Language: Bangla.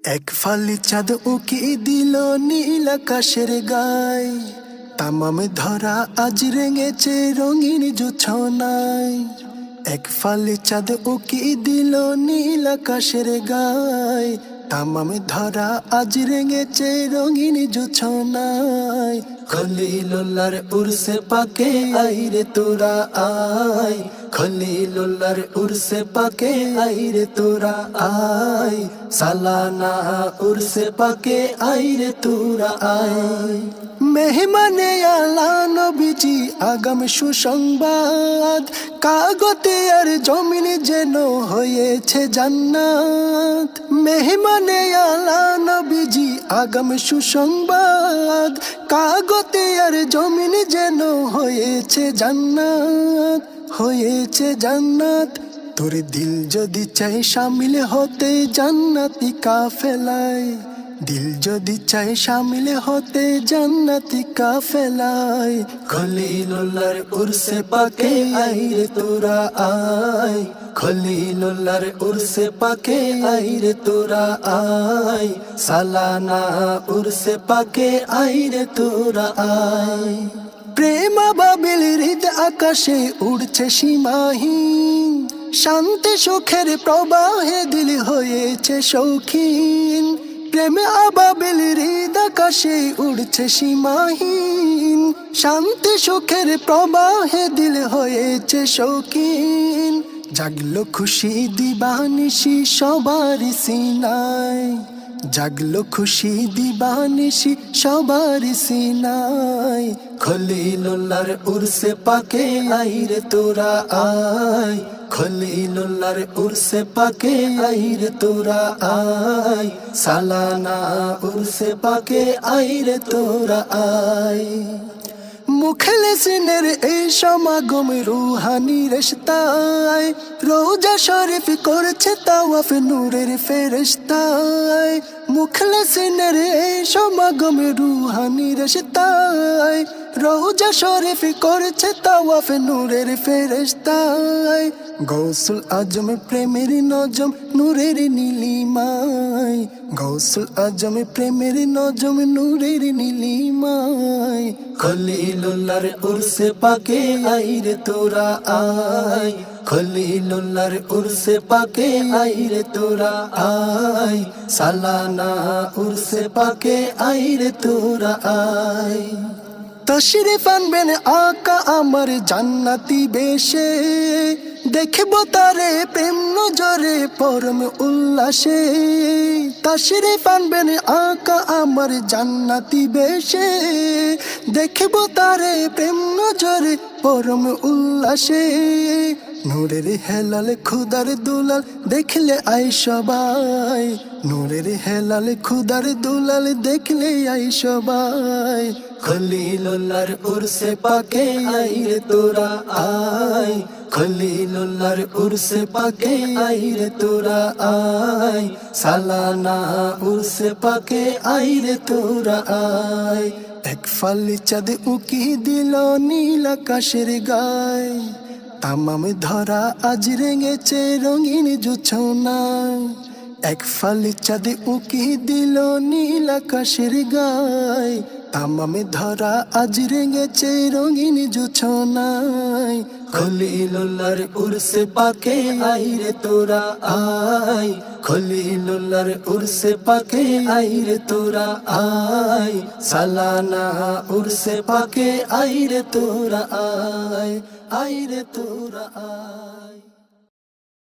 এক ফালি চাঁদ উকি দিল নীল আকাশের গায়, তামাম ধরা আজ রেঙেছে রঙিন জোছনায়। এক ফালি চাঁদ উকি দিল নীল আকাশের গায়, তামাম ধরা আজ রেঙেছে রঙিন জোছনায়। খলিলুল্লাহর উরসে পাকে আইরে তোরা আয়, খলিলুল্লাহর উরসে পাকে আইরে তোরা আয়, সালানা উরসে পাকে আইরে তোরা আয়। মেহমানে আলা নবীজি আগাম সুসংবাদ, কাগতে আর জমিন যেন হয়েছে জান্নাত। মেহমানে আলা নবীজি আগাম সুসংবাদ, কাগতে আর জমিন যেন হয়েছে জান্নাত, হয়েছে জান্নাত। তোর দিল যদি চাই শামিল হতে জান্নাতি কাফেলায়, দিল যদি চাই শামিল হতে জান্নাতি কাফেলায়। খলিলুল্লাহর উরসে পাকে আইরে তোরা আয়, খলিলুল্লাহর উরসে পাকে আইরে তোরা আয়, সালানা উরসে পাকে আইরে তোরা আয়। প্রেম বাবিল হৃদ আকাশে উড়ছে সীমাহীন, শান্তি সুখের প্রবাহে দিল হয়েছে শৌখিন। প্রেম আবাবিল হৃদ আকাশে উড়ছে সীমাহীন, শান্তি সুখের প্রবাহে দিল হয়েছে শৌখিন। জাগলো খুশি দিবানিশি সবারই সিনায়, জাগলো খুশি দিবানিশি সবারই সিনায়। খলিলুল্লাহর উরসে পাকে আইরে তোরা আয়, খলিলুল্লাহর উরসে পাকে আইরে তোরা আয়, সালানা উরসে পাকে আইরে তোরা আয়। মুখলেসিনের এই সমাগম রুহানি রেশতায়, রোজা শরীফ করছে তাওয়াফ নূরের ফেরেশতায়। মুখলেসিনের এই সমাগম রুহানি রেশতায়, রোজা শরীফ করছে তাওয়াফ নূরের ফেরেশতায়। গৌসুল আজম প্রেমের নজম নূরের নীলিমায়, গৌসুল আজম প্রেমের নজম নূরের নীলিমায়। খলিলুল্লাহর উরসে পাকে আইরে তোরা আয়, খলিলুল্লাহর উরসে পাকে আইরে তোরা আয়, সালানা উরসে পাকে আইরে তোরা আয়। তশরিফ আনবেন আকা আমার জান্নাতি বেশে, দেখব তারে প্রেম নজরে পরম উল্লাসে। তশরিফ আনবেন আকা আমার জান্নাতি বেশে, দেখব তারে প্রেম নজরে পরম উল্লাসে। নূরের হেলাল খুদার দুলাল দেখলে আই সবাই, নূরের হেলাল খুদার দুলাল দেখলে আই সবাই। খলিলুল্লাহর উরসে পাকে আইরে তোরা আয়, খলিলুল্লাহর উরসে পাকে আইরে তোরা আয়, সালানা উরসে পাকে আইরে তোরা আয়। এক ফালি চাঁদ উকি দিল নীল আকাশের গায়, তামাম ধরা আজ রেঙেছে রঙিন জোছনায়। এক ফালি চাঁদ উকি দিল নীল আকাশের গায়, তামাম ধরা আজ রেঙেছে রঙিন জোছনায়। খলিলুল্লাহর উরসে পাকে আইরে তোরা আয়, খলিলুল্লাহর উরসে পাকে আইরে তোরা আয়, সালানা উরসে পাকে আইরে তোরা আয়, আইরে তোরা আয়।